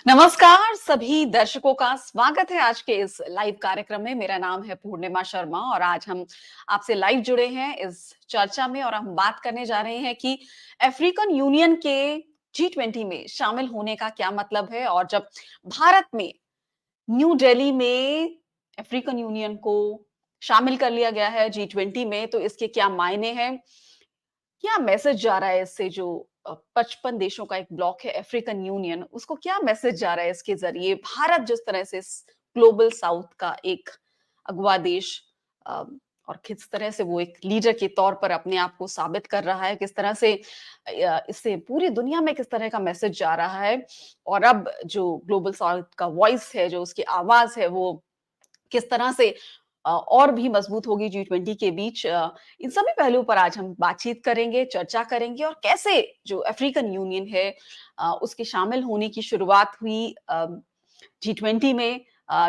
नमस्कार सभी दर्शकों का स्वागत है आज के इस लाइव कार्यक्रम में। मेरा नाम है पूर्णिमा शर्मा और आज हम आपसे लाइव जुड़े हैं इस चर्चा में और हम बात करने जा रहे हैं कि अफ्रीकन यूनियन के G20 में शामिल होने का क्या मतलब है। और जब भारत में न्यू दिल्ली में अफ्रीकन यूनियन को शामिल कर लिया गया है G20 में, तो इसके क्या मायने हैं, क्या मैसेज जा रहा है इससे। जो 55 देशों का एक ब्लॉक है अफ्रीकन यूनियन, उसको क्या मैसेज जा रहा है इसके जरिए। भारत जिस तरह से ग्लोबल साउथ का एक अगुवा देश अ, और किस तरह से वो एक लीडर के तौर पर अपने आप को साबित कर रहा है, किस तरह से इससे पूरी दुनिया में किस तरह का मैसेज जा रहा है। और अब जो ग्लोबल साउथ का वॉइस है, जो उसकी आवाज है, वो किस तरह से और भी मजबूत होगी G20 के बीच। इन सभी पहलुओं पर आज हम बातचीत करेंगे, चर्चा करेंगे और कैसे जो अफ्रीकन यूनियन है उसके शामिल होने की शुरुआत हुई G20 में।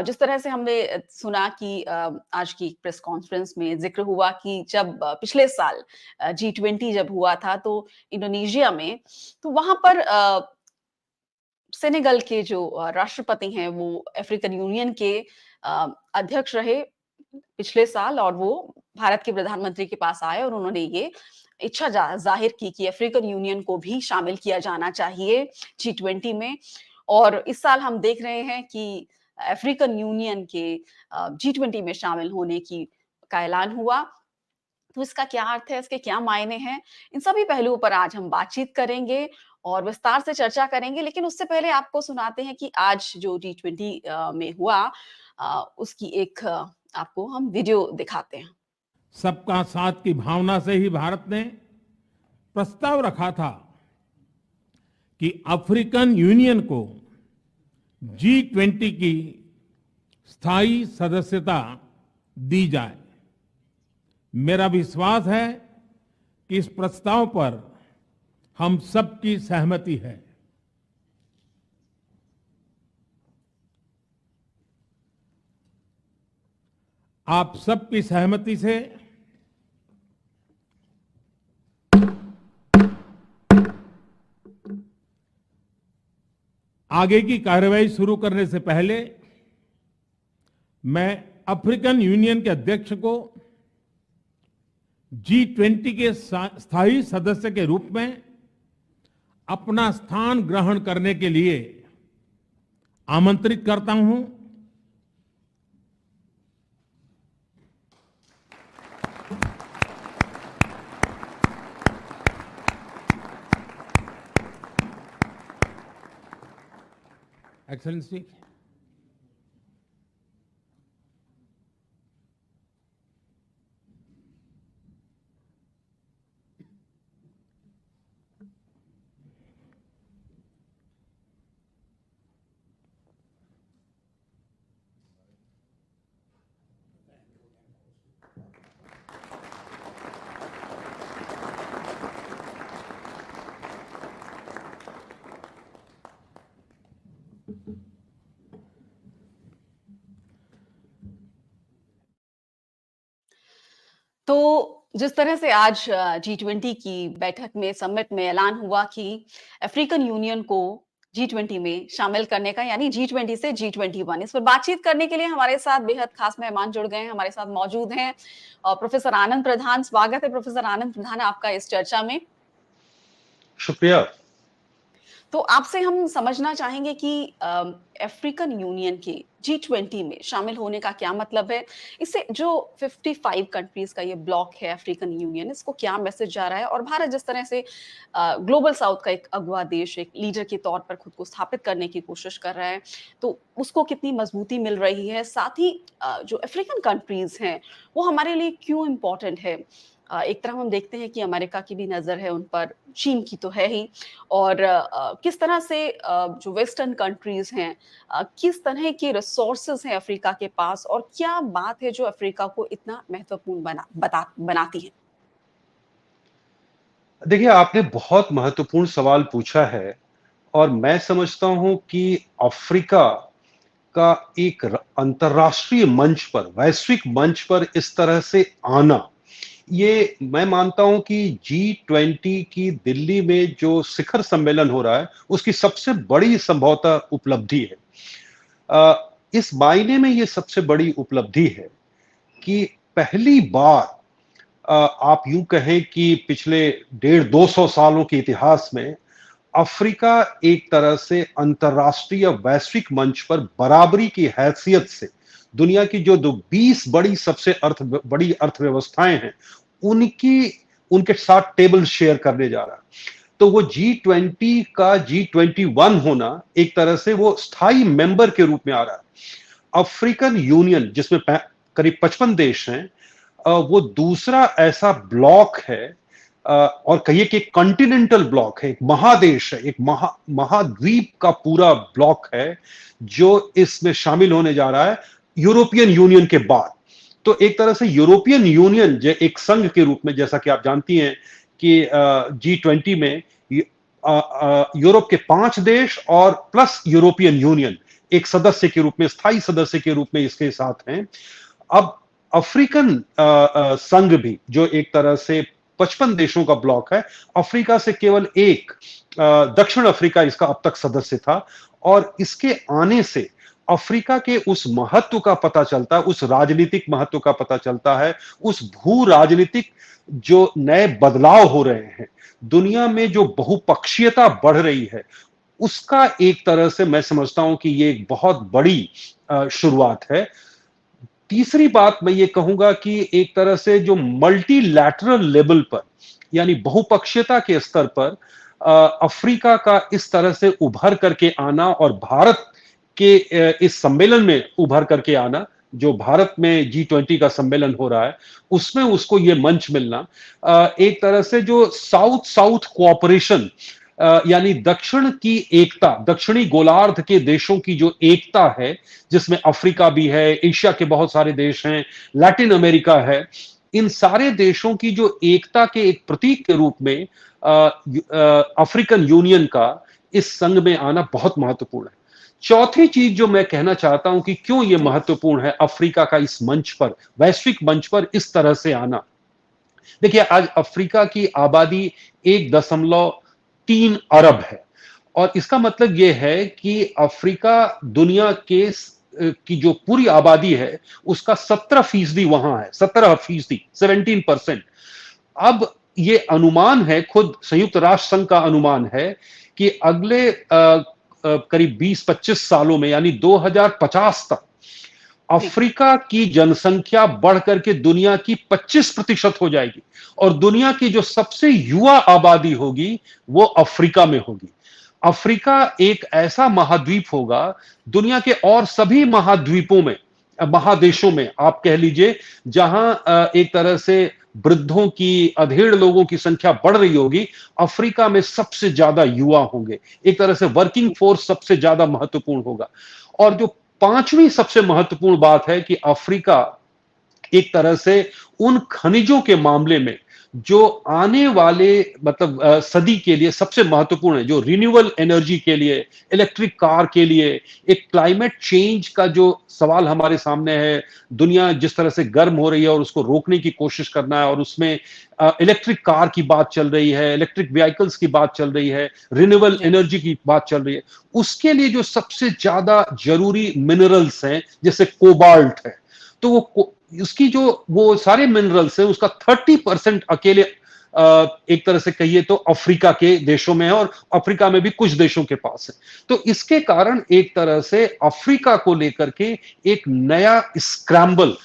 जिस तरह से हमने सुना कि आज की प्रेस कॉन्फ्रेंस में ज़िक्र हुआ कि जब पिछले साल G20 जब हुआ था तो इंडोनेशिया में, तो वहाँ पर सेनेगल के जो राष्ट्रपति हैं वो अफ्रीकन यूनियन के अध्यक्ष रहे पिछले साल, और वो भारत के प्रधानमंत्री के पास आए और उन्होंने ये इच्छा जाहिर की कि अफ्रीकन यूनियन को भी शामिल किया जाना चाहिए G20 में। और इस साल हम देख रहे हैं कि अफ्रीकन यूनियन के G20 में शामिल होने की का ऐलान हुआ। तो इसका क्या अर्थ है, इसके क्या मायने हैं, इन सभी पहलुओं पर आज हम बातचीत करेंगे और विस्तार से चर्चा करेंगे। लेकिन उससे पहले आपको सुनाते हैं कि आज जो G20 में हुआ उसकी एक आपको हम वीडियो दिखाते हैं। सबका साथ की भावना से ही भारत ने प्रस्ताव रखा था कि अफ्रीकन यूनियन को G20 की स्थायी सदस्यता दी जाए। मेरा विश्वास है कि इस प्रस्ताव पर हम सबकी सहमति है। आप सबकी सहमति से आगे की कार्रवाई शुरू करने से पहले मैं अफ्रीकन यूनियन के अध्यक्ष को G20 के स्थायी सदस्य के रूप में अपना स्थान ग्रहण करने के लिए आमंत्रित करता हूं। एक्सेलेंसी, तो जिस तरह से आज G20 की बैठक में, समिट में ऐलान हुआ कि अफ्रीकन यूनियन को G20 में शामिल करने का, यानी G20 से G21, इस पर बातचीत करने के लिए हमारे साथ बेहद खास मेहमान जुड़ गए हैं। हमारे साथ मौजूद हैं प्रोफेसर आनंद प्रधान। स्वागत है प्रोफेसर आनंद प्रधान आपका इस चर्चा में। शुक्रिया। तो आपसे हम समझना चाहेंगे कि अफ्रीकन यूनियन के G20 में शामिल होने का क्या मतलब है। इससे जो 55 कंट्रीज का ये ब्लॉक है अफ्रीकन यूनियन, इसको क्या मैसेज जा रहा है। और भारत जिस तरह से ग्लोबल साउथ का एक अगुवा देश, एक लीडर के तौर पर खुद को स्थापित करने की कोशिश कर रहा है, तो उसको कितनी मजबूती मिल रही है। साथ ही जो अफ्रीकन कंट्रीज हैं वो हमारे लिए क्यों इम्पोर्टेंट है। एक तरफ हम देखते हैं कि अमेरिका की भी नजर है उन पर, चीन की तो है ही, और किस तरह से जो वेस्टर्न कंट्रीज हैं, किस तरह के रिसोर्सेज हैं अफ्रीका के पास, और क्या बात है जो अफ्रीका को इतना महत्वपूर्ण बनाती है। देखिए, आपने बहुत महत्वपूर्ण सवाल पूछा है और मैं समझता हूं कि अफ्रीका का एक अंतर्राष्ट्रीय मंच पर, वैश्विक मंच पर इस तरह से आना, ये मैं मानता हूं कि G20 की दिल्ली में जो शिखर सम्मेलन हो रहा है, उसकी सबसे बड़ी संभवतः उपलब्धि है। इस मायने में ये सबसे बड़ी उपलब्धि है कि पहली बार आप यूं कहें कि पिछले 150-200 सालों के इतिहास में अफ्रीका एक तरह से अंतर्राष्ट्रीय वैश्विक मंच पर बराबरी की हैसियत से दुनिया की जो 20 बड़ी अर्थव्यवस्थाएं हैं, उनकी उनके साथ टेबल शेयर करने जा रहा है। तो वो G20 का G21 होना एक तरह से वो स्थायी मेंबर के रूप में आ रहा है। अफ्रीकन यूनियन जिसमें करीब 55 देश हैं, वो दूसरा ऐसा ब्लॉक है, और कहिए कि कॉन्टिनेंटल ब्लॉक है, एक महादेश है, एक महाद्वीप का पूरा ब्लॉक है जो इसमें शामिल होने जा रहा है यूरोपियन यूनियन के बाद। तो एक तरह से यूरोपियन यूनियन जो एक संघ के रूप में, जैसा कि आप जानती हैं कि G20 में यूरोप के 5 देश और प्लस यूरोपियन यूनियन एक सदस्य के रूप में, स्थायी सदस्य के रूप में इसके साथ हैं। अब अफ्रीकन संघ भी जो एक तरह से 55 देशों का ब्लॉक है, अफ्रीका से केवल एक दक्षिण अफ्रीका इसका अब तक सदस्य था, और इसके आने से अफ्रीका के उस महत्व का पता चलता है, उस राजनीतिक महत्व का पता चलता है, उस भू राजनीतिक जो नए बदलाव हो रहे हैं, दुनिया में जो बहुपक्षीयता बढ़ रही है, उसका एक तरह से मैं समझता हूं कि ये एक बहुत बड़ी शुरुआत है। तीसरी बात मैं ये कहूंगा कि एक तरह से जो मल्टीलैटरल लेवल पर, यानी बहुपक्षीयता के स्तर पर अफ्रीका का इस तरह से उभर करके आना और भारत के इस सम्मेलन में उभर करके आना, जो भारत में G20 का सम्मेलन हो रहा है, उसमें उसको ये मंच मिलना, एक तरह से जो साउथ साउथ कोऑपरेशन, यानी दक्षिण की एकता, दक्षिणी गोलार्ध के देशों की जो एकता है, जिसमें अफ्रीका भी है, एशिया के बहुत सारे देश हैं, लैटिन अमेरिका है, इन सारे देशों की जो एकता के एक प्रतीक के रूप में अफ्रीकन यूनियन का इस संघ में आना बहुत महत्वपूर्ण है। चौथी चीज जो मैं कहना चाहता हूं कि क्यों यह महत्वपूर्ण है अफ्रीका का इस मंच पर, वैश्विक मंच पर इस तरह से आना। देखिए, आज अफ्रीका की आबादी 1.3 अरब है, और इसका मतलब यह है कि अफ्रीका दुनिया के की जो पूरी आबादी है उसका 17% वहां है, 17% अब ये अनुमान है, खुद संयुक्त राष्ट्र संघ का अनुमान है कि अगले करीब 20-25 सालों में, यानी 2050 तक अफ्रीका की जनसंख्या बढ़ करके दुनिया की 25% हो जाएगी, और दुनिया की जो सबसे युवा आबादी होगी वो अफ्रीका में होगी। अफ्रीका एक ऐसा महाद्वीप होगा, दुनिया के और सभी महाद्वीपों में, महादेशों में आप कह लीजिए, जहां एक तरह से वृद्धों की, अधेड़ लोगों की संख्या बढ़ रही होगी, अफ्रीका में सबसे ज्यादा युवा होंगे, एक तरह से वर्किंग फोर्स सबसे ज्यादा महत्वपूर्ण होगा। और जो पांचवी सबसे महत्वपूर्ण बात है कि अफ्रीका एक तरह से उन खनिजों के मामले में जो आने वाले सदी के लिए सबसे महत्वपूर्ण है, जो रिन्यूएबल एनर्जी के लिए, इलेक्ट्रिक कार के लिए, एक क्लाइमेट चेंज का जो सवाल हमारे सामने है, दुनिया जिस तरह से गर्म हो रही है और उसको रोकने की कोशिश करना है, और उसमें इलेक्ट्रिक कार की बात चल रही है, इलेक्ट्रिक व्हीकल्स की बात चल रही है, रिन्यूएबल एनर्जी की बात चल रही है, उसके लिए जो सबसे ज्यादा जरूरी मिनरल्स हैं, जैसे कोबाल्ट है, तो वो उसकी जो वो सारे मिनरल्स हैं उसका 30% अकेले एक तरह से कहिए तो अफ्रीका के देशों में है, और अफ्रीका में भी कुछ देशों के पास है। तो इसके कारण एक तरह से अफ्रीका को लेकर के एक नया स्क्रैम्बल,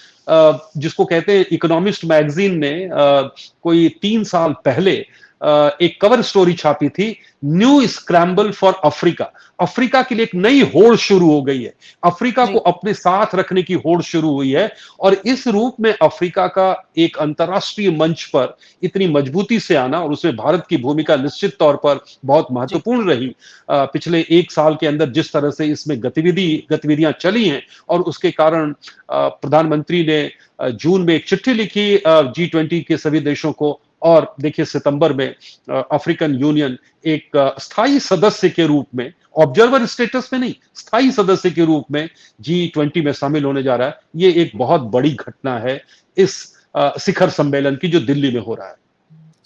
जिसको कहते हैं, इकोनॉमिस्ट मैगजीन ने कोई 3 साल पहले एक कवर स्टोरी छापी थी, new scramble for Africa. Africa के लिए एक नई होड़ शुरू हो गई है, अफ्रीका को अपने साथ रखने की होड़ शुरू हुई है, और इस रूप में अफ्रीका का एक अंतर्राष्ट्रीय मंच पर इतनी मजबूती से आना, और उसमें भारत की भूमिका निश्चित तौर पर बहुत महत्वपूर्ण रही। पिछले 1 साल के अंदर जिस तरह से इसमें गतिविधियां चली हैं, और उसके कारण प्रधानमंत्री ने जून में एक चिट्ठी लिखी G20 के सभी देशों को, और देखिए सितंबर में अफ्रीकन यूनियन एक स्थायी सदस्य के रूप में, ऑब्जर्वर स्टेटस में नहीं, स्थायी सदस्य के रूप में G20 में शामिल होने जा रहा है। ये एक बहुत बड़ी घटना है इस शिखर सम्मेलन की जो दिल्ली में हो रहा है।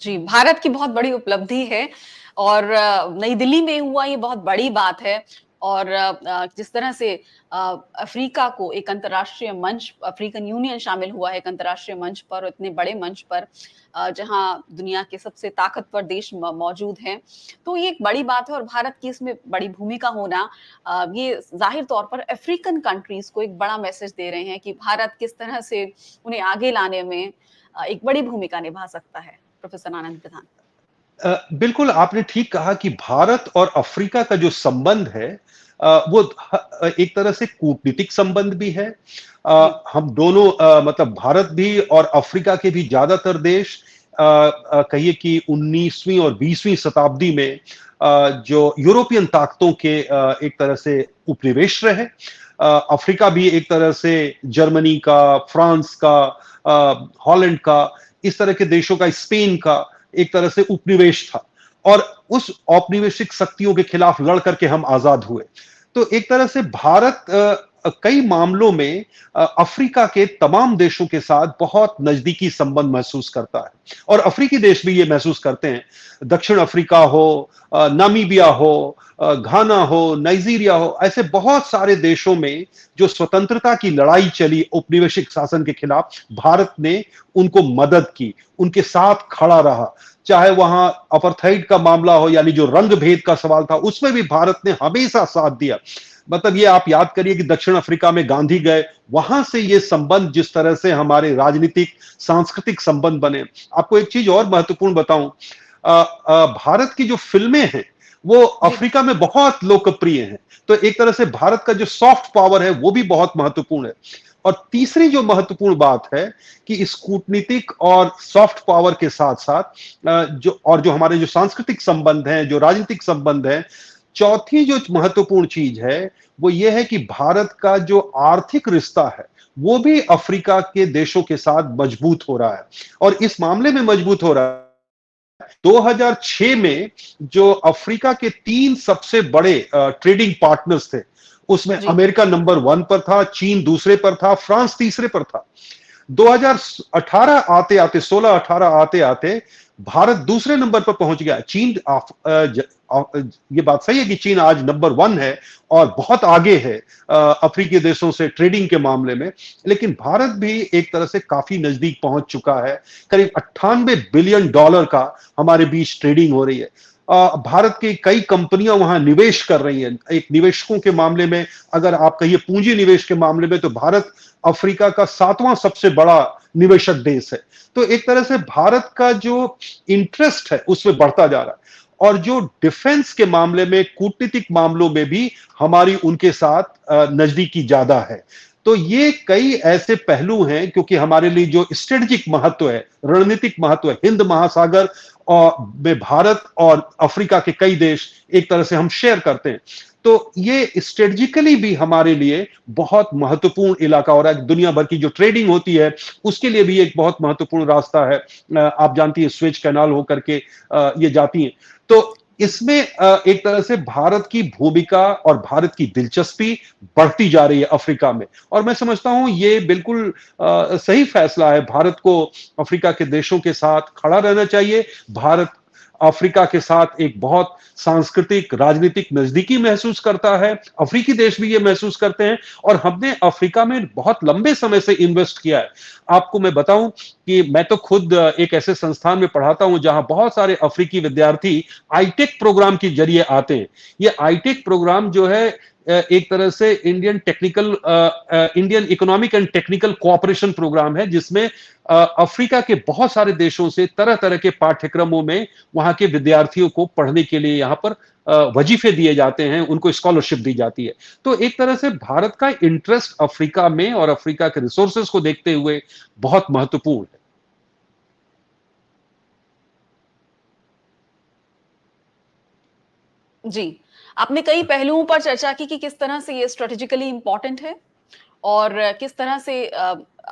जी, भारत की बहुत बड़ी उपलब्धि है और नई दिल्ली में हुआ ये बहुत बड़ी बात है और जिस तरह से अफ्रीका को एक अंतर्राष्ट्रीय मंच अफ्रीकन यूनियन शामिल हुआ है एक अंतर्राष्ट्रीय मंच पर, इतने बड़े मंच पर जहाँ दुनिया के सबसे ताकतवर देश मौजूद हैं। तो ये एक बड़ी बात है और भारत की इसमें बड़ी भूमिका होना ये ज़ाहिर तौर पर अफ्रीकन कंट्रीज़ को एक बड़ा मैसेज दे रहे हैं कि भारत किस तरह से उन्हें आगे लाने में एक बड़ी भूमिका निभा सकता है। प्रोफेसर आनंद प्रधान। बिल्कुल आपने ठीक कहा कि भारत और अफ्रीका का जो संबंध है वो एक तरह से कूटनीतिक संबंध भी है। जी, हम दोनों मतलब भारत भी और अफ्रीका के भी ज्यादातर देश कहिए कि 19वीं और 20वीं शताब्दी में जो यूरोपियन ताकतों के एक तरह से उपनिवेश रहे। अफ्रीका भी एक तरह से जर्मनी का, फ्रांस का, हॉलैंड का, इस तरह के देशों का, स्पेन का एक तरह से उपनिवेश था और उस औपनिवेशिक शक्तियों के खिलाफ लड़ करके हम आजाद हुए। तो एक तरह से भारत कई मामलों में अफ्रीका के तमाम देशों के साथ बहुत नजदीकी संबंध महसूस करता है और अफ्रीकी देश भी ये महसूस करते हैं। दक्षिण अफ्रीका हो, नामीबिया हो, घाना हो, नाइजीरिया हो, ऐसे बहुत सारे देशों में जो स्वतंत्रता की लड़ाई चली उपनिवेशिक शासन के खिलाफ, भारत ने उनको मदद की, उनके साथ खड़ा रहा। चाहे वहां अपार्थाइड का मामला हो, यानी जो रंग भेद का सवाल था, उसमें भी भारत ने हमेशा साथ दिया। मतलब ये आप याद करिए कि दक्षिण अफ्रीका में गांधी गए, वहां से ये संबंध जिस तरह से हमारे राजनीतिक सांस्कृतिक संबंध बने। आपको एक चीज और महत्वपूर्ण बताऊं, भारत की जो फिल्में हैं वो जी, अफ्रीका में बहुत लोकप्रिय हैं। तो एक तरह से भारत का जो सॉफ्ट पावर है वो भी बहुत महत्वपूर्ण है। और तीसरी जो महत्वपूर्ण बात है कि इस कूटनीतिक और सॉफ्ट पावर के साथ साथ जो हमारे जो सांस्कृतिक संबंध हैं, जो राजनीतिक संबंध हैं, चौथी जो महत्वपूर्ण चीज है वो ये है कि भारत का जो आर्थिक रिश्ता है वो भी अफ्रीका के देशों के साथ मजबूत हो रहा है और इस मामले में मजबूत हो रहा है। 2006 में जो अफ्रीका के 3 सबसे बड़े ट्रेडिंग पार्टनर्स थे, उसमें जी, अमेरिका नंबर 1 पर था, चीन दूसरे पर था, फ्रांस तीसरे पर था। 2018 आते आते 16-18 आते आते भारत दूसरे नंबर पर पहुंच गया। चीन ये बात सही है कि चीन आज नंबर 1 है और बहुत आगे है अफ्रीकी देशों से ट्रेडिंग के मामले में, लेकिन भारत भी एक तरह से काफी नजदीक पहुंच चुका है। करीब $98 बिलियन का हमारे बीच ट्रेडिंग हो रही है। भारत की कई कंपनियां वहां निवेश कर रही हैं। एक निवेशकों के मामले में अगर आप कहिए पूंजी निवेश के मामले में तो भारत अफ्रीका का 7वां सबसे बड़ा निवेशक देश है। तो एक तरह से भारत का जो इंटरेस्ट है उसमें बढ़ता जा रहा है और जो डिफेंस के मामले में, कूटनीतिक मामलों में भी हमारी उनके साथ नजदीकी ज्यादा है। तो ये कई ऐसे पहलू हैं क्योंकि हमारे लिए जो स्ट्रेटेजिक महत्व है, रणनीतिक महत्व है, हिंद महासागर और में भारत और अफ्रीका के कई देश एक तरह से हम शेयर करते हैं। तो ये स्ट्रेटेजिकली भी हमारे लिए बहुत महत्वपूर्ण इलाका हो रहा है। दुनिया भर की जो ट्रेडिंग होती है उसके लिए भी एक बहुत महत्वपूर्ण रास्ता है। आप जानती है स्वेज कैनाल होकर के ये जाती हैं। तो इसमें एक तरह से भारत की भूमिका और भारत की दिलचस्पी बढ़ती जा रही है अफ्रीका में और मैं समझता हूं ये बिल्कुल सही फैसला है। भारत को अफ्रीका के देशों के साथ खड़ा रहना चाहिए। भारत अफ्रीका के साथ एक बहुत सांस्कृतिक राजनीतिक नजदीकी महसूस करता है। अफ्रीकी देश भी ये महसूस करते हैं और हमने अफ्रीका में बहुत लंबे समय से इन्वेस्ट किया है। आपको मैं बताऊं कि मैं तो खुद एक ऐसे संस्थान में पढ़ाता हूं जहां बहुत सारे अफ्रीकी विद्यार्थी आईटेक प्रोग्राम के जरिए आते हैं। ये आईटेक प्रोग्राम जो है एक तरह से Indian economic and technical cooperation programme है जिसमें अफ्रीका के बहुत सारे देशों से तरह तरह के पाठ्यक्रमों में वहां के विद्यार्थियों को पढ़ने के लिए यहां पर वजीफे दिए जाते हैं, उनको स्कॉलरशिप दी जाती है। तो एक तरह से भारत का इंटरेस्ट अफ्रीका में और अफ्रीका के रिसोर्सेज को देखते हुए बहुत महत्वपूर्ण है। जी। आपने कई पहलुओं पर चर्चा की कि किस तरह से ये स्ट्रैटेजिकली इम्पोर्टेंट है और किस तरह से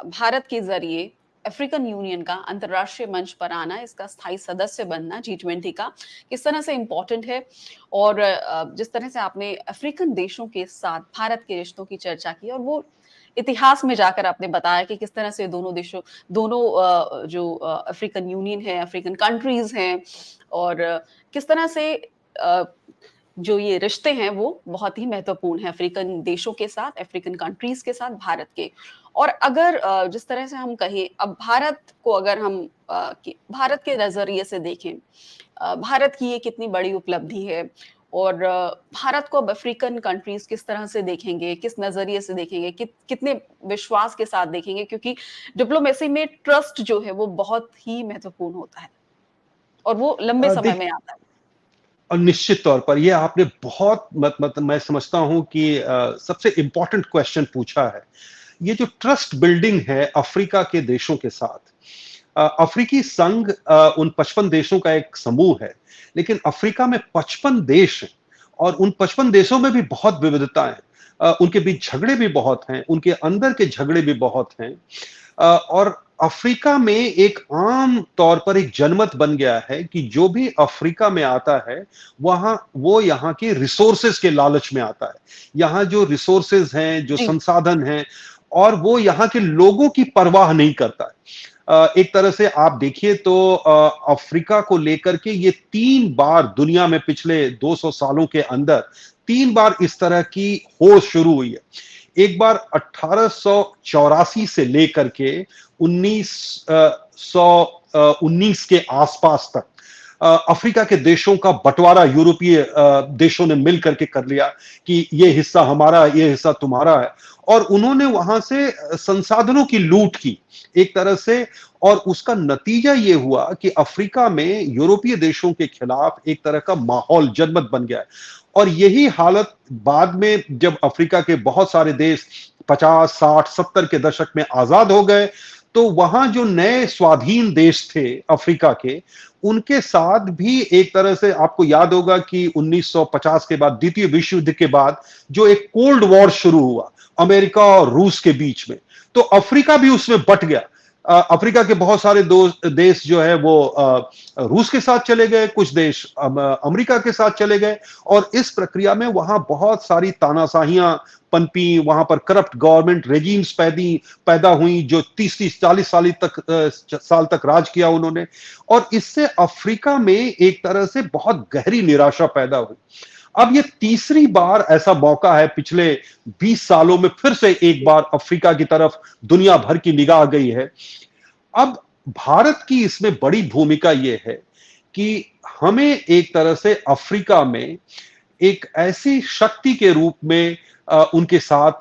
भारत के ज़रिए अफ्रीकन यूनियन का अंतर्राष्ट्रीय मंच पर आना, इसका स्थायी सदस्य बनना G20 का, किस तरह से इम्पोर्टेंट है और जिस तरह से आपने अफ्रीकन देशों के साथ भारत के रिश्तों की चर्चा की और वो इतिहास में जाकर आपने बताया कि किस तरह से दोनों जो अफ्रीकन यूनियन है, अफ्रीकन कंट्रीज़ हैं और किस तरह से अ, जो ये रिश्ते हैं वो बहुत ही महत्वपूर्ण हैं अफ्रीकन देशों के साथ, अफ्रीकन कंट्रीज़ के साथ भारत के। और अगर जिस तरह से हम कहें अब भारत को अगर हम कि भारत के नज़रिए से देखें भारत की ये कितनी बड़ी उपलब्धि है और भारत को अब अफ्रीकन कंट्रीज़ किस तरह से देखेंगे, किस नज़रिए से देखेंगे, कितने विश्वास के साथ देखेंगे क्योंकि डिप्लोमेसी में ट्रस्ट जो है वो बहुत ही महत्वपूर्ण होता है और वो लंबे समय देख में आता है। और निश्चित तौर पर ये आपने बहुत मैं समझता हूं कि सबसे इम्पोर्टेंट क्वेश्चन पूछा है। ये जो ट्रस्ट बिल्डिंग है अफ्रीका के देशों के साथ, अफ्रीकी संघ उन 55 देशों का एक समूह है, लेकिन अफ्रीका में 55 देश हैं और उन 55 देशों में भी बहुत विविधता है। उनके बीच झगड़े भी बहुत हैं, उनके अंदर के झगड़े भी बहुत हैं। और अफ्रीका में एक आम तौर पर एक जनमत बन गया है कि जो भी अफ्रीका में आता है वहां वो यहाँ के रिसोर्सेज के लालच में आता है। यहाँ जो रिसोर्सेज हैं, जो जी, संसाधन हैं, और वो यहाँ के लोगों की परवाह नहीं करता है। एक तरह से आप देखिए तो अफ्रीका को लेकर के ये 3 बार दुनिया में पिछले 200 सालों के अंदर 3 बार इस तरह की होड़ शुरू हुई है। एक बार 1884 से लेकर के 1919 के आसपास तक अफ्रीका के देशों का बंटवारा यूरोपीय देशों ने मिल करके कर लिया कि ये हिस्सा हमारा, ये हिस्सा तुम्हारा है, और उन्होंने वहां से संसाधनों की लूट की एक तरह से। और उसका नतीजा ये हुआ कि अफ्रीका में यूरोपीय देशों के खिलाफ एक तरह का माहौल जनमत बन गया है। और यही हालत बाद में जब अफ्रीका के बहुत सारे देश 50, 60, 70 के दशक में आजाद हो गए, तो वहां जो नए स्वाधीन देश थे अफ्रीका के, उनके साथ भी एक तरह से आपको याद होगा कि 1950 के बाद, द्वितीय विश्व युद्ध के बाद, जो एक कोल्ड वॉर शुरू हुआ अमेरिका और रूस के बीच में, तो अफ्रीका भी उसमें बट गया। अफ्रीका के बहुत सारे देश जो है वो रूस के साथ चले गए, कुछ देश अमेरिका के साथ चले गए, और इस प्रक्रिया में वहां बहुत सारी तानाशाहियां पनपी, वहां पर करप्ट गवर्नमेंट रेजिम्स पैदा हुई जो 30-30, 40 साल तक राज किया उन्होंने। और इससे अफ्रीका में एक तरह से बहुत गहरी निराशा पैदा हुई। अब ये तीसरी बार ऐसा मौका है पिछले 20 सालों में, फिर से एक बार अफ्रीका की तरफ दुनिया भर की निगाह गई है। अब भारत की इसमें बड़ी भूमिका ये है कि हमें एक तरह से अफ्रीका में एक ऐसी शक्ति के रूप में उनके साथ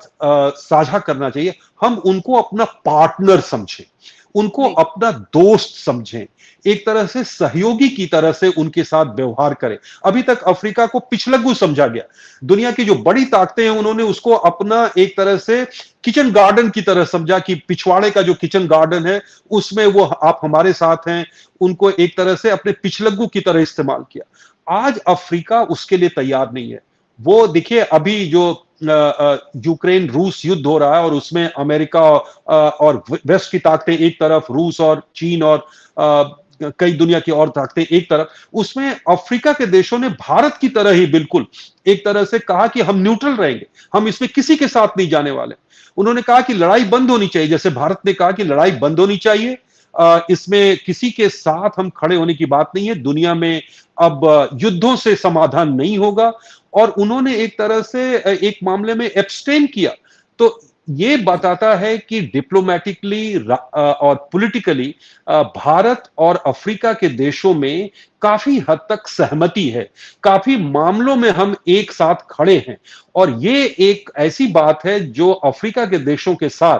साझा करना चाहिए। हम उनको अपना पार्टनर समझें, उनको जी। अपना दोस्त समझें, एक तरह से सहयोगी की तरह से उनके साथ व्यवहार करें। अभी तक अफ्रीका को पिछलग्गू समझा गया। दुनिया की जो बड़ी ताकतें हैं उन्होंने उसको अपना एक तरह से किचन गार्डन की तरह समझा कि पिछवाड़े का जो किचन गार्डन है उसमें वो आप हमारे साथ हैं, उनको एक तरह से अपने पिछलग्गू की तरह इस्तेमाल किया। आज अफ्रीका उसके लिए तैयार नहीं है। वो देखिए अभी जो यूक्रेन रूस युद्ध हो रहा है और उसमें अमेरिका और वेस्ट की ताकतें एक तरफ, रूस और चीन और कई दुनिया की और ताकतें एक तरफ, उसमें अफ्रीका के देशों ने भारत की तरह ही बिल्कुल एक तरह से कहा कि हम न्यूट्रल रहेंगे, हम इसमें किसी के साथ नहीं जाने वाले। उन्होंने कहा कि लड़ाई बंद होनी चाहिए, जैसे भारत ने कहा कि लड़ाई बंद होनी चाहिए, इसमें किसी के साथ हम खड़े होने की बात नहीं है, दुनिया में अब युद्धों से समाधान नहीं होगा। और उन्होंने एक तरह से एक मामले में एब्सटेन किया। तो ये बताता है कि डिप्लोमेटिकली और पॉलिटिकली भारत और अफ्रीका के देशों में काफी हद तक सहमति है, काफी मामलों में हम एक साथ खड़े हैं। और ये एक ऐसी बात है जो अफ्रीका के देशों के साथ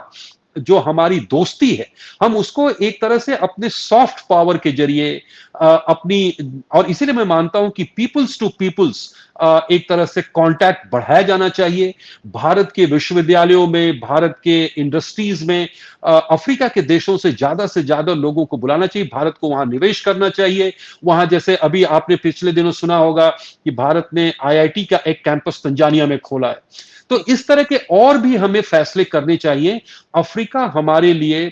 जो हमारी दोस्ती है, हम उसको एक तरह से अपने सॉफ्ट पावर के जरिए अपनी, और इसीलिए मैं मानता हूं कि पीपल्स टू पीपल्स एक तरह से कांटेक्ट बढ़ाया जाना चाहिए। भारत के विश्वविद्यालयों में, भारत के इंडस्ट्रीज में अफ्रीका के देशों से ज्यादा लोगों को बुलाना चाहिए, भारत को वहां निवेश करना चाहिए। वहां जैसे अभी आपने पिछले दिनों सुना होगा कि भारत ने आईआईटी का एक कैंपस तंजानिया में खोला है। तो इस तरह के और भी हमें फैसले करने चाहिए। अफ्रीका हमारे लिए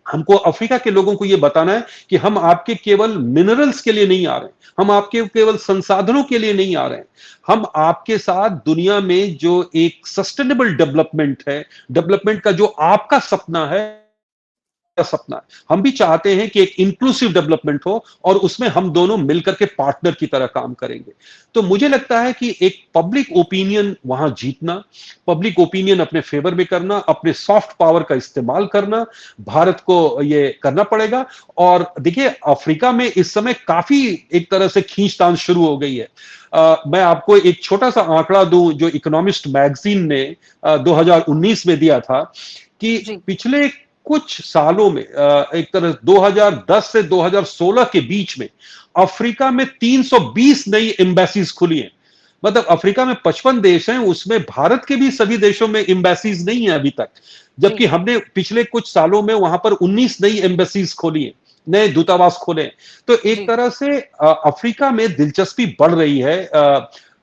हमको अफ्रीका के लोगों को यह बताना है कि हम आपके केवल मिनरल्स के लिए नहीं आ रहे हैं, हम आपके केवल संसाधनों के लिए नहीं आ रहे हैं, हम आपके साथ दुनिया में जो एक सस्टेनेबल डेवलपमेंट है, डेवलपमेंट का जो आपका सपना है, सपना है, हम भी चाहते हैं कि एक इंक्लूसिव डेवलपमेंट हो और उसमें हम दोनों मिलकर के पार्टनर की तरह काम करेंगे। तो मुझे लगता है कि एक पब्लिक ओपिनियन वहां जीतना, पब्लिक ओपिनियन अपने फेवर में करना, अपने सॉफ्ट पावर का इस्तेमाल करना, भारत को ये करना पड़ेगा। और देखिए, अफ्रीका में इस समय काफी एक तरह से खींचतान शुरू हो गई है। मैं आपको एक छोटा सा आंकड़ा दूं जो इकोनॉमिस्ट मैगजीन ने 2019 में दिया था कि जी। पिछले कुछ सालों में एक तरह 2010 से 2016 के बीच में अफ्रीका में 320 नई एम्बेसीज खुली हैं। मतलब अफ्रीका में 55 देश हैं, उसमें भारत के भी सभी देशों में एम्बेसीज नहीं है अभी तक, जबकि हमने पिछले कुछ सालों में वहां पर 19 नई एम्बेसीज खोली हैं, नए दूतावास खोले हैं। तो एक तरह से अफ्रीका में दिलचस्पी बढ़ रही है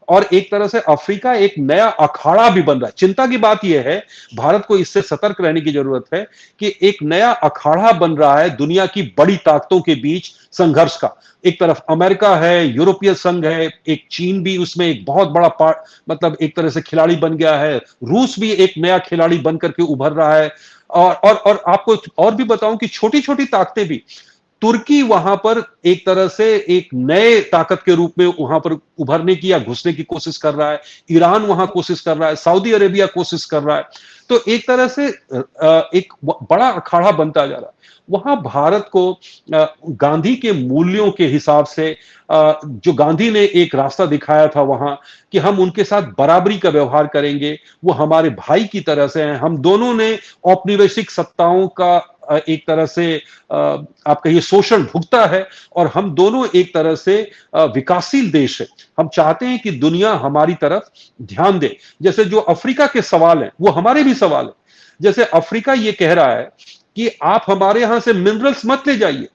और एक तरह से अफ्रीका एक नया अखाड़ा भी बन रहा है। चिंता की बात यह है, भारत को इससे सतर्क रहने की जरूरत है कि एक नया अखाड़ा बन रहा है दुनिया की बड़ी ताकतों के बीच संघर्ष का। एक तरफ अमेरिका है, यूरोपीय संघ है, एक चीन भी उसमें एक बहुत बड़ा पार्ट, मतलब एक तरह से खिलाड़ी बन गया है, रूस भी एक नया खिलाड़ी बन करके उभर रहा है। और आपको और भी बताऊं कि छोटी छोटी ताकतें भी, तुर्की वहां पर एक तरह से एक नए ताकत के रूप में वहां पर उभरने की या घुसने की कोशिश कर रहा है, ईरान वहां कोशिश कर रहा है, सऊदी अरेबिया कोशिश कर रहा है। तो एक तरह से एक बड़ा अखाड़ा बनता जा रहा है। वहां भारत को गांधी के मूल्यों के हिसाब से, जो गांधी ने एक रास्ता दिखाया था वहां कि हम उनके साथ बराबरी का व्यवहार करेंगे, वो हमारे भाई की तरह से हैं। हम दोनों ने औपनिवेशिक सत्ताओं का एक तरह से आप कहिए शोषण भुगता है और हम दोनों एक तरह से विकासशील देश है। हम चाहते हैं कि दुनिया हमारी तरफ ध्यान दे। जैसे जो अफ्रीका के सवाल हैं वो हमारे भी सवाल है। जैसे अफ्रीका ये कह रहा है कि आप हमारे यहां से मिनरल्स मत ले जाइए,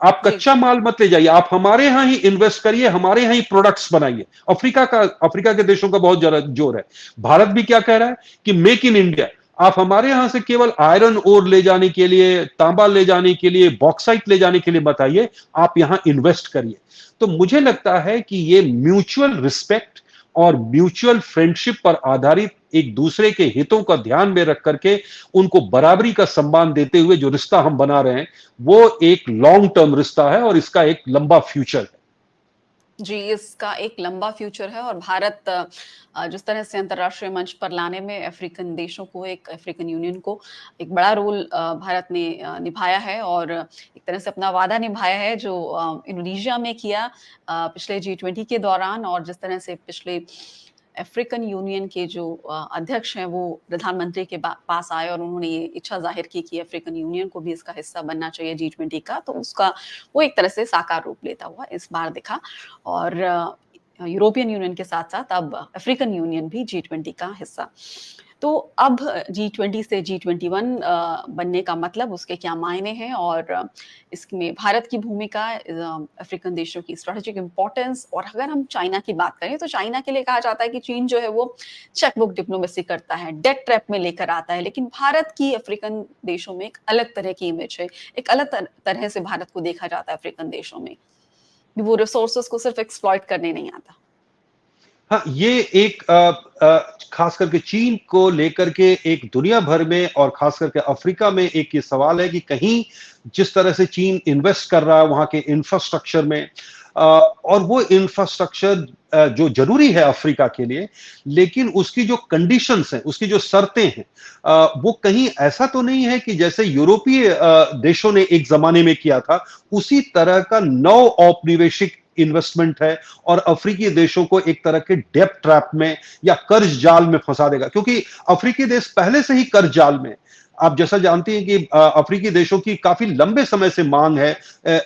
आप कच्चा माल मत ले जाइए, आप हमारे यहां ही इन्वेस्ट करिए, हमारे यहां ही प्रोडक्ट्स बनाइए। अफ्रीका के देशों का बहुत ज्यादा जोर है। भारत भी क्या कह रहा है कि मेक इन इंडिया, आप हमारे यहां से केवल आयरन ओर ले जाने के लिए, तांबा ले जाने के लिए, बॉक्साइट ले जाने के लिए मत आइए, आप यहां इन्वेस्ट करिए। तो मुझे लगता है कि ये म्यूचुअल रिस्पेक्ट और म्यूचुअल फ्रेंडशिप पर आधारित एक दूसरे के हितों का ध्यान में रख करके उनको बराबरी का सम्मान देते हुए जो रिश्ता हम बना रहे हैं वो एक लॉन्ग टर्म रिश्ता है और इसका एक लंबा फ्यूचर है। जी, इसका एक लंबा फ्यूचर है और भारत जिस तरह से अंतर्राष्ट्रीय मंच पर लाने में अफ्रीकन देशों को, एक अफ्रीकन यूनियन को एक बड़ा रोल भारत ने निभाया है और एक तरह से अपना वादा निभाया है जो इंडोनेशिया में किया पिछले G20 के दौरान। और जिस तरह से पिछले अफ्रीकन यूनियन के जो अध्यक्ष हैं वो प्रधानमंत्री के पास आए और उन्होंने ये इच्छा जाहिर की कि अफ्रीकन यूनियन को भी इसका हिस्सा बनना चाहिए G20 का, तो उसका वो एक तरह से साकार रूप लेता हुआ इस बार दिखा। और यूरोपियन यूनियन के साथ-साथ अब अफ्रीकन यूनियन भी G20 का हिस्सा। तो अब G20 से G21 बनने का मतलब, उसके क्या मायने हैं और इसमें भारत की भूमिका, अफ्रीकन देशों की स्ट्रेटेजिक इंपॉर्टेंस। और अगर हम चाइना की बात करें तो चाइना के लिए कहा जाता है कि चीन जो है वो चेकबुक डिप्लोमेसी करता है, डेट ट्रैप में लेकर आता है, लेकिन भारत की अफ्रीकन देशों में एक अलग तरह की इमेज है, एक अलग तरह से भारत को देखा जाता है अफ्रीकन देशों में। वो रिसोर्सेस को सिर्फ एक्सप्लॉइट करने नहीं आता। हाँ, ये एक खास करके चीन को लेकर के एक दुनिया भर में और खास करके अफ्रीका में एक ये सवाल है कि कहीं जिस तरह से चीन इन्वेस्ट कर रहा है वहां के इंफ्रास्ट्रक्चर में, और वो इंफ्रास्ट्रक्चर जो जरूरी है अफ्रीका के लिए, लेकिन उसकी जो कंडीशंस हैं, उसकी जो शर्तें हैं, वो कहीं ऐसा तो नहीं है कि जैसे यूरोपीय देशों ने एक जमाने में किया था उसी तरह का नव औपनिवेशिक इन्वेस्टमेंट है और अफ्रीकी देशों को एक तरह के डेब्ट ट्रैप में या कर्ज जाल में फंसा देगा, क्योंकि अफ्रीकी देश पहले से ही कर्ज जाल में। आप जैसा जानते हैं कि अफ्रीकी देशों की काफी लंबे समय से मांग है,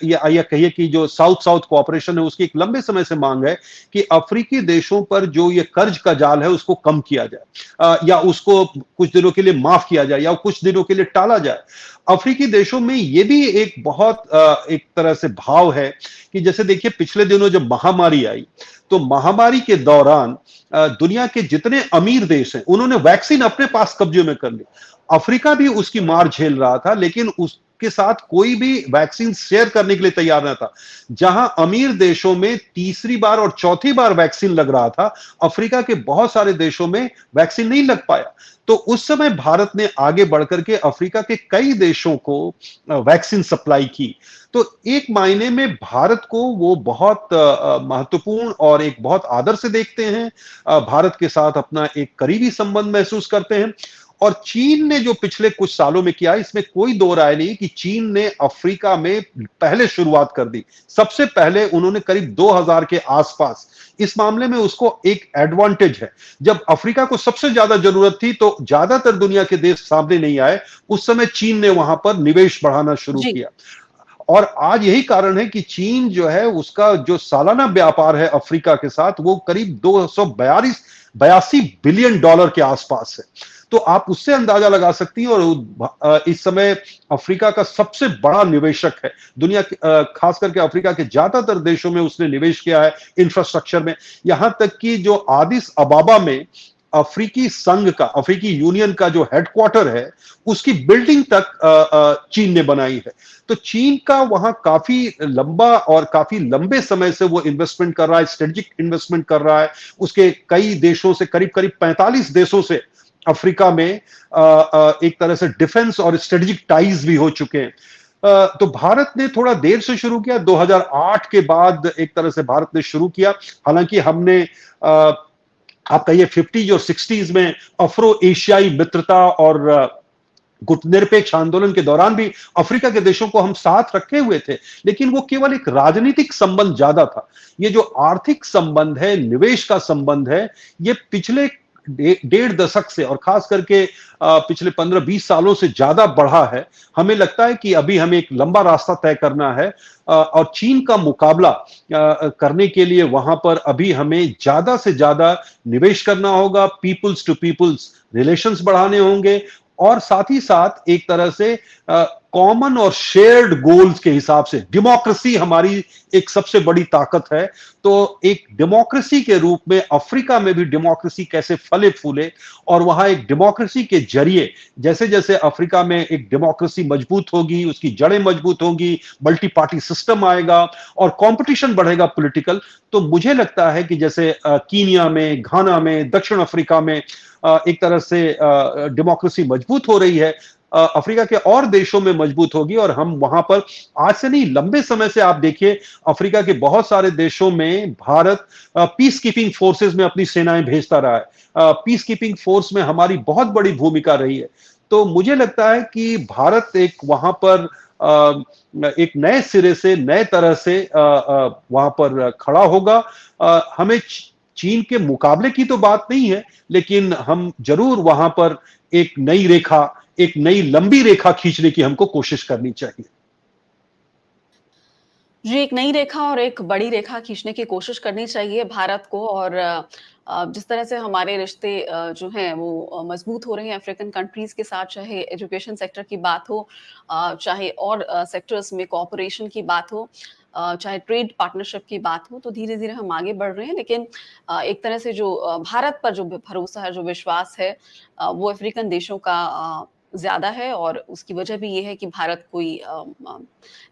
या कहिए कि जो साउथ साउथ कोऑपरेशन है उसकी एक लंबे समय से मांग है कि अफ्रीकी देशों पर जो ये कर्ज का जाल है उसको कम किया जाए, या उसको कुछ दिनों के लिए माफ किया जाए या कुछ दिनों के लिए टाला जाए। अफ्रीकी देशों में ये भी एक बहुत एक तरह से भाव है कि जैसे देखिए पिछले दिनों जब महामारी आई तो महामारी के दौरान दुनिया के जितने अमीर देश हैं उन्होंने वैक्सीन अपने पास कब्जे में कर ली। अफ्रीका भी उसकी मार झेल रहा था, लेकिन के साथ कोई भी वैक्सीन शेयर करने के लिए तैयार न था। जहां अमीर देशों में तीसरी बार और चौथी बार वैक्सीन लग रहा था, अफ्रीका के बहुत सारे देशों में वैक्सीन नहीं लग पाया। तो उस समय भारत ने आगे बढ़कर के अफ्रीका के कई देशों को वैक्सीन सप्लाई की। तो एक मायने में भारत को वो बहुत महत्वपूर्ण और एक बहुत आदर से देखते हैं, भारत के साथ अपना एक करीबी संबंध महसूस करते हैं। और चीन ने जो पिछले कुछ सालों में किया, इसमें कोई दो राय नहीं कि चीन ने अफ्रीका में पहले शुरुआत कर दी। सबसे पहले उन्होंने करीब 2000 के आसपास, इस मामले में उसको एक एडवांटेज है। जब अफ्रीका को सबसे ज्यादा जरूरत थी तो ज्यादातर दुनिया के देश सामने नहीं आए, उस समय चीन ने वहां पर निवेश बढ़ाना शुरू जी। किया। और आज यही कारण है कि चीन जो है, उसका जो सालाना व्यापार है अफ्रीका के साथ, वो करीब 282 बिलियन डॉलर के आसपास है। तो आप उससे अंदाजा लगा सकती हैं। और इस समय अफ्रीका का सबसे बड़ा निवेशक है दुनिया, खास करके अफ्रीका के ज्यादातर देशों में उसने निवेश किया है इंफ्रास्ट्रक्चर में। यहां तक कि जो आदिस अबाबा में अफ्रीकी संघ का, अफ्रीकी यूनियन का जो हेडक्वार्टर है, उसकी बिल्डिंग तक चीन ने बनाई है। तो चीन का वहां काफी लंबा और काफी लंबे समय से वो इन्वेस्टमेंट कर रहा है, स्ट्रेटेजिक इन्वेस्टमेंट कर रहा है। उसके कई देशों से, करीब करीब 45 देशों से अफ्रीका में एक तरह से डिफेंस और स्ट्रेटेजिक टाइज भी हो चुके हैं। तो भारत ने थोड़ा देर से शुरू किया, 2008 के बाद एक तरह से भारत ने शुरू किया। हालांकि हमने आप कहिए 50s और 60s में अफ्रो एशियाई मित्रता और गुटनिरपेक्ष आंदोलन के दौरान भी अफ्रीका के देशों को हम साथ रखे हुए थे, लेकिन वो केवल एक राजनीतिक संबंध ज्यादा था। ये जो आर्थिक संबंध है, निवेश का संबंध है, ये पिछले डेढ़ दशक से और खास करके पिछले 15-20 सालों से ज्यादा बढ़ा है। हमें लगता है कि अभी हमें एक लंबा रास्ता तय करना है और चीन का मुकाबला करने के लिए वहां पर अभी हमें ज्यादा से ज्यादा निवेश करना होगा, पीपुल्स टू पीपुल्स रिलेशंस बढ़ाने होंगे, और साथ ही साथ एक तरह से कॉमन और शेयर्ड गोल्स के हिसाब से डेमोक्रेसी हमारी एक सबसे बड़ी ताकत है। तो एक डेमोक्रेसी के रूप में अफ्रीका में भी डेमोक्रेसी कैसे फले फूले, और वहां एक डेमोक्रेसी के जरिए जैसे जैसे अफ्रीका में एक डेमोक्रेसी मजबूत होगी, उसकी जड़ें मजबूत होंगी, मल्टी पार्टी सिस्टम आएगा और कंपटीशन बढ़ेगा पॉलिटिकल। तो मुझे लगता है कि जैसे कीनिया में, घाना में, दक्षिण अफ्रीका में एक तरह से डेमोक्रेसी मजबूत हो रही है, अफ्रीका के और देशों में मजबूत होगी। और हम वहां पर आज से नहीं, लंबे समय से आप देखिए, अफ्रीका के बहुत सारे देशों में भारत पीस कीपिंग फोर्सेस में अपनी सेनाएं भेजता रहा है। पीस कीपिंग फोर्स में हमारी बहुत बड़ी भूमिका रही है। तो मुझे लगता है कि भारत एक वहां पर एक नए सिरे से, नए तरह से वहां पर खड़ा होगा। हमें चीन के मुकाबले की तो बात नहीं है, लेकिन हम जरूर वहां पर एक नई रेखा, एक नई लंबी रेखा खींचने की हमको कोशिश करनी चाहिए। जी, एक नई रेखा और एक बड़ी रेखा खींचने की कोशिश करनी चाहिए भारत को। और जिस तरह से हमारे रिश्ते जो हैं वो मजबूत हो रहे हैं अफ्रीकन कंट्रीज के साथ, चाहे एजुकेशन सेक्टर की बात हो, चाहे और सेक्टर्स में कोऑपरेशन की बात हो, चाहे ट्रेड पार्टनरशिप की बात हो, तो धीरे-धीरे हम आगे बढ़ रहे हैं। लेकिन एक तरह से जो भारत पर जो भरोसा है, जो विश्वास है, वो अफ्रीकन देशों का ज़्यादा है। और उसकी वजह भी ये है कि भारत कोई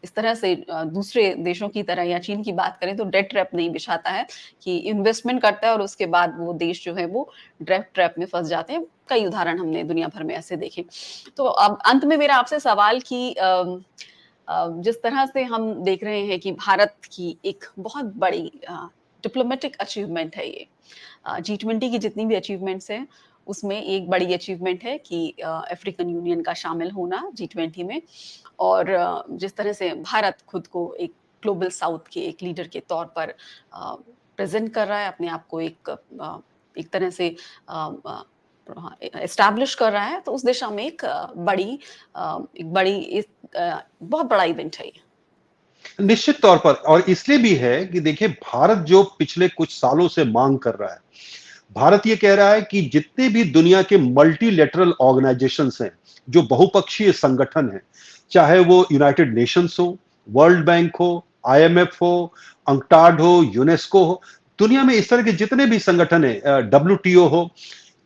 इस तरह से दूसरे देशों की तरह, या चीन की बात करें तो डेट ट्रैप नहीं बिछाता है कि इन्वेस्टमेंट करता है और उसके बाद वो देश जो है वो डेट ट्रैप में फँस जाते हैं। कई उदाहरण हमने दुनिया भर में ऐसे देखे। तो अब अंत में मेरा आपसे सवाल कि जिस तरह से हम देख रहे हैं कि भारत की एक बहुत बड़ी डिप्लोमेटिक अचीवमेंट है ये, G20 की जितनी भी अचीवमेंट्स हैं, उसमें एक बड़ी अचीवमेंट है कि अफ्रीकन यूनियन का शामिल होना G20 में। और जिस तरह से भारत खुद को एक ग्लोबल साउथ के एक लीडर के तौर पर प्रेजेंट कर रहा है, अपने आप को एक तरह से एस्टैब्लिश कर रहा है, तो उस दिशा में एक बहुत बड़ा इवेंट है ये। निश्चित तौर पर, और इसलिए भी है कि देखिए, भारत जो पिछले कुछ सालों से मांग कर रहा है, भारत ये कह रहा है कि जितने भी दुनिया के मल्टीलेटरल ऑर्गेनाइजेशंस हैं, जो बहुपक्षीय संगठन हैं, चाहे वो यूनाइटेड नेशंस हो, वर्ल्ड बैंक हो, IMF हो, अंकटाड हो, यूनेस्को हो, दुनिया में इस तरह के जितने भी संगठन हैं, WTO हो,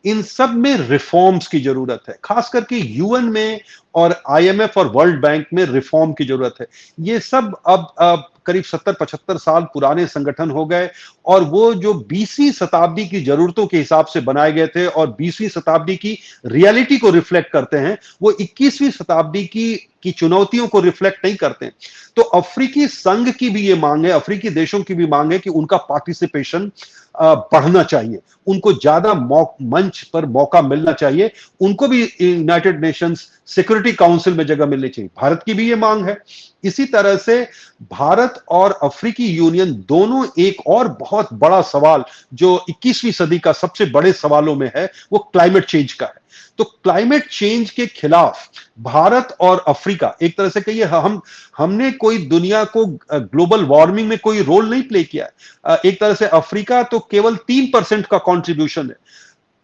इन सब में रिफॉर्म्स की जरूरत है, खास करके यूएन में और आईएमएफ और वर्ल्ड बैंक में रिफॉर्म की जरूरत है। ये सब अब करीब 70-75 साल पुराने संगठन हो गए और वो जो 20वीं शताब्दी की जरूरतों के हिसाब से बनाए गए थे और 20वीं शताब्दी की रियलिटी को रिफ्लेक्ट करते हैं, वो 21वीं शताब्दी की चुनौतियों को रिफ्लेक्ट नहीं करते हैं। तो अफ्रीकी संघ की भी ये मांग है, अफ्रीकी देशों की भी मांग है कि उनका पार्टिसिपेशन बढ़ना चाहिए, उनको ज्यादा मंच पर मौका मिलना चाहिए, उनको भी यूनाइटेड नेशंस सिक्योरिटी काउंसिल में जगह मिलनी चाहिए। भारत की भी ये मांग है। इसी तरह से भारत और अफ्रीकी यूनियन दोनों एक और बहुत बड़ा सवाल जो 21वीं सदी का सबसे बड़े सवालों में है, वो क्लाइमेट चेंज का है। तो क्लाइमेट चेंज के खिलाफ भारत और अफ्रीका, एक तरह से कहिए हमने कोई दुनिया को ग्लोबल वार्मिंग में कोई रोल नहीं प्ले किया है। एक तरह से अफ्रीका तो केवल 3% का कंट्रीब्यूशन है,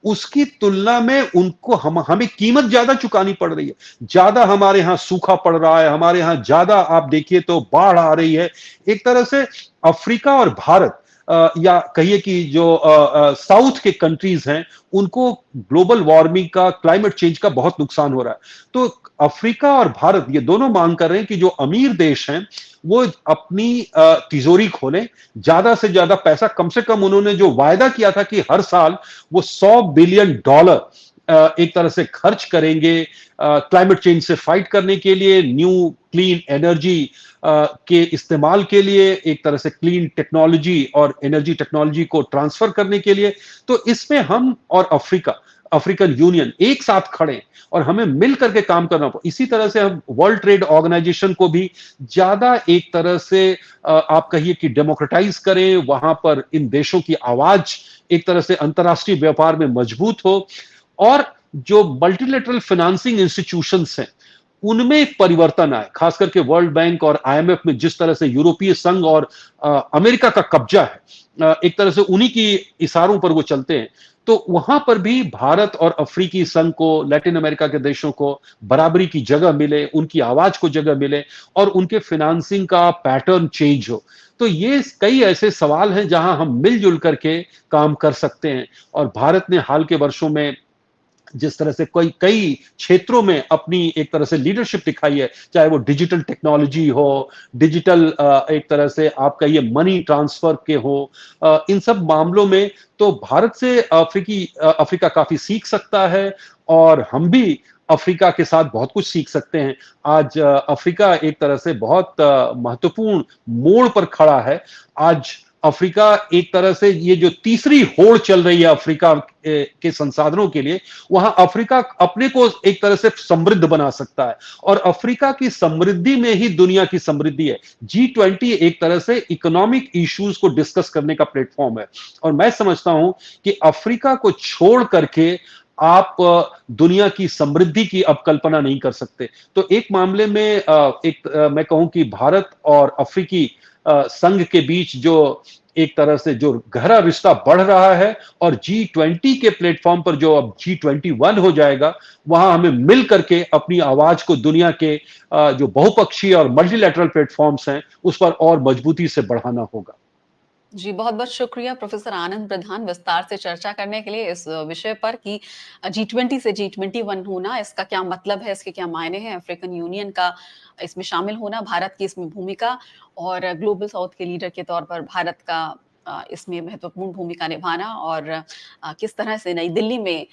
उसकी तुलना में उनको हमें कीमत ज्यादा चुकानी पड़ रही है। ज्यादा हमारे यहां सूखा पड़ रहा है, हमारे यहां ज्यादा आप देखिए तो बाढ़ आ रही है। एक तरह से अफ्रीका और भारत या कहिए कि जो साउथ के कंट्रीज हैं, उनको ग्लोबल वार्मिंग का, क्लाइमेट चेंज का बहुत नुकसान हो रहा है। तो अफ्रीका और भारत ये दोनों मांग कर रहे हैं कि जो अमीर देश हैं वो अपनी तिजोरी खोलें, ज्यादा से ज्यादा पैसा, कम से कम उन्होंने जो वायदा किया था कि हर साल वो $100 बिलियन एक तरह से खर्च करेंगे क्लाइमेट चेंज से फाइट करने के लिए, न्यू क्लीन एनर्जी के इस्तेमाल के लिए, एक तरह से क्लीन टेक्नोलॉजी और एनर्जी टेक्नोलॉजी को ट्रांसफर करने के लिए। तो इसमें हम और अफ्रीकन यूनियन एक साथ खड़े और हमें मिल करके काम करना पड़ा। इसी तरह से हम वर्ल्ड ट्रेड ऑर्गेनाइजेशन को भी ज्यादा एक तरह से आप कहिए कि डेमोक्रेटाइज करें, वहां पर इन देशों की आवाज एक तरह से अंतर्राष्ट्रीय व्यापार में मजबूत हो और जो मल्टीलेटरल फाइनेंसिंग इंस्टीट्यूशंस हैं उनमें एक परिवर्तन आए। खास करके वर्ल्ड बैंक और आईएमएफ में जिस तरह से यूरोपीय संघ और अमेरिका का कब्जा है, एक तरह से उन्हीं की इशारों पर वो चलते हैं। तो वहां पर भी भारत और अफ्रीकी संघ को, लैटिन अमेरिका के देशों को बराबरी की जगह मिले, उनकी आवाज को जगह मिले और उनके फाइनेंसिंग का पैटर्न चेंज हो। तो ये कई ऐसे सवाल हैं जहां हम मिलजुल करके काम कर सकते हैं। और भारत ने हाल के वर्षों में जिस तरह से कई क्षेत्रों में अपनी एक तरह से लीडरशिप दिखाई है, चाहे वो डिजिटल टेक्नोलॉजी हो, डिजिटल एक तरह से आपका ये मनी ट्रांसफर के हो, इन सब मामलों में तो भारत से अफ्रीका काफी सीख सकता है और हम भी अफ्रीका के साथ बहुत कुछ सीख सकते हैं। आज अफ्रीका एक तरह से बहुत महत्वपूर्ण मोड़ पर खड़ा है। आज अफ्रीका एक तरह से ये जो तीसरी होड़ चल रही है अफ्रीका के संसाधनों के लिए, वहां अफ्रीका अपने को एक तरह से समृद्ध बना सकता है और अफ्रीका की समृद्धि में ही दुनिया की समृद्धि है। G20 एक तरह से इकोनॉमिक इश्यूज को डिस्कस करने का प्लेटफॉर्म है और मैं समझता हूं कि अफ्रीका को छोड़ करके आप दुनिया की समृद्धि की अब कल्पना नहीं कर सकते। तो एक मामले में मैं कहूं कि भारत और अफ्रीकी संघ के बीच जो एक तरह से जो गहरा रिश्ता बढ़ रहा है और G20 के प्लेटफॉर्म पर जो अब G21 हो जाएगा, वहां हमें मिल करके अपनी आवाज को दुनिया के जो बहुपक्षीय और मल्टीलैटरल प्लेटफॉर्म्स हैं उस पर और मजबूती से बढ़ाना होगा। जी, बहुत-बहुत शुक्रिया प्रोफ़ेसर आनंद प्रधान विस्तार से चर्चा करने के लिए इस विषय पर कि G20 से G21 होना, इसका क्या मतलब है, इसके क्या मायने हैं, अफ्रीकन यूनियन का इसमें शामिल होना, भारत की इसमें भूमिका और ग्लोबल साउथ के लीडर के तौर पर भारत का इसमें महत्वपूर्ण भूमिका निभाना और किस तरह से नई दिल्ली में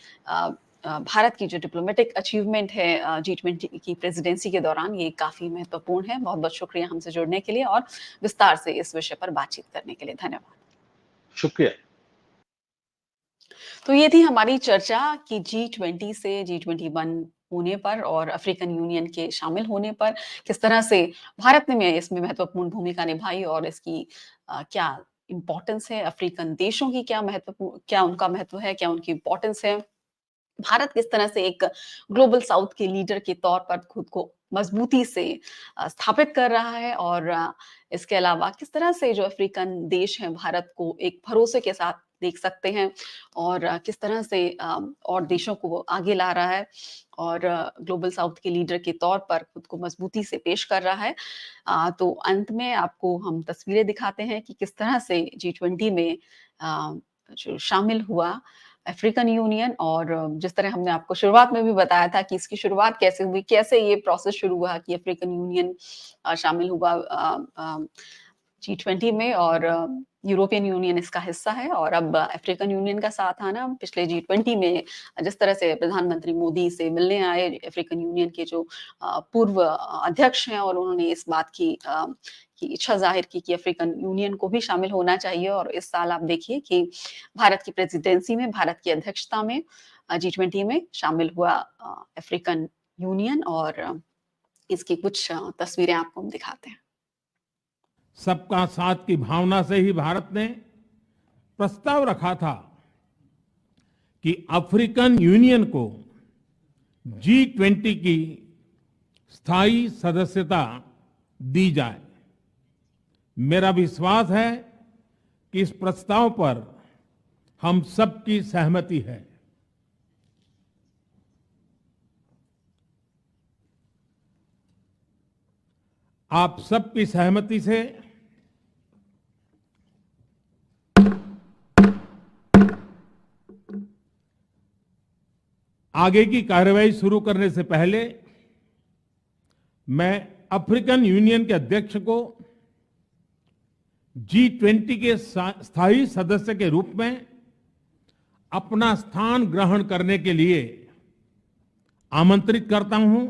भारत की जो डिप्लोमेटिक अचीवमेंट है G20 की प्रेसिडेंसी के दौरान, ये काफ़ी महत्वपूर्ण है। बहुत-बहुत शुक्रिया हमसे जुड़ने के लिए और विस्तार से इस विषय पर बातचीत करने के लिए। धन्यवाद। शुक्रिया। तो ये थी हमारी चर्चा कि G20 से G21 होने पर और अफ्रीकन यूनियन के शामिल होने पर किस तरह से भारत ने इसमें महत्वपूर्ण भूमिका निभाई और इसकी क्या इम्पोर्टेंस है, अफ्रीकन देशों की क्या उनका महत्व है, क्या उनकी इम्पोर्टेंस है। भारत किस तरह से एक ग्लोबल साउथ के लीडर के तौर पर खुद को मजबूती से स्थापित कर रहा है और इसके अलावा किस तरह से जो अफ्रीकन देश हैं भारत को एक भरोसे के साथ देख सकते हैं और किस तरह से और देशों को वो आगे ला रहा है और ग्लोबल साउथ के लीडर के तौर पर खुद को मजबूती से पेश कर रहा है। तो अंत में आपको हम तस्वीरें दिखाते हैं कि किस तरह से G20 में जो शामिल हुआ अफ्रीकन यूनियन और जिस तरह हमने आपको शुरुआत में भी बताया था कि इसकी शुरुआत कैसे हुई, कैसे ये प्रोसेस शुरू हुआ कि अफ्रीकन यूनियन शामिल हुआ G20 में और यूरोपियन यूनियन इसका हिस्सा है और अब अफ्रीकन यूनियन का साथ आना पिछले G20 में जिस तरह से प्रधानमंत्री मोदी से मिलने आए अफ्रीकन यूनियन के जो पूर्व अध्यक्ष हैं और उन्होंने इस बात की इच्छा जाहिर की कि अफ्रीकन यूनियन को भी शामिल होना चाहिए और इस साल आप देखिए कि भारत की प्रेसिडेंसी में, भारत की अध्यक्षता में G20 में शामिल हुआ अफ्रीकन यूनियन और इसकी कुछ तस्वीरें आपको हम दिखाते हैं। सबका साथ की भावना से ही भारत ने प्रस्ताव रखा था कि अफ्रीकन यूनियन को G20 की स्थायी सदस्यता दी जाए। मेरा विश्वास है कि इस प्रस्ताव पर हम सबकी सहमति है। आप सबकी सहमति से आगे की कार्रवाई शुरू करने से पहले मैं अफ्रीकन यूनियन के अध्यक्ष को G20 के स्थायी सदस्य के रूप में अपना स्थान ग्रहण करने के लिए आमंत्रित करता हूं।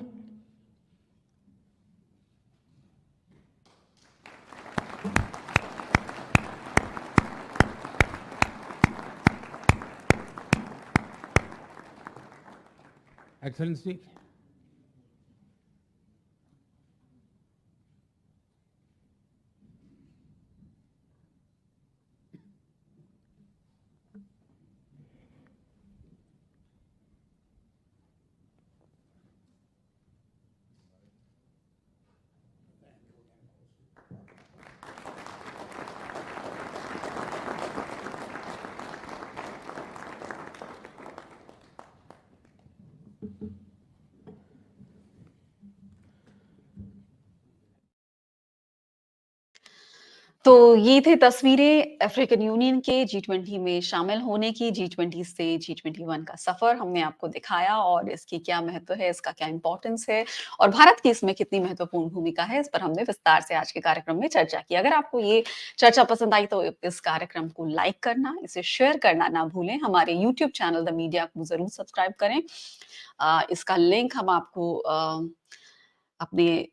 Excellency, तो ये थे तस्वीरें अफ्रीकन यूनियन के G20 में शामिल होने की, G20 से G21 का सफर हमने आपको दिखाया और इसकी क्या महत्व है, इसका क्या इम्पोर्टेंस है और भारत की इसमें कितनी महत्वपूर्ण भूमिका है, इस पर हमने विस्तार से आज के कार्यक्रम में चर्चा की। अगर आपको ये चर्चा पसंद आई तो इस कार्यक्रम को लाइक करना, इसे शेयर करना ना भूलें। हमारे यूट्यूब चैनल द मीडिया को जरूर सब्सक्राइब करें। इसका लिंक हम आपको अपने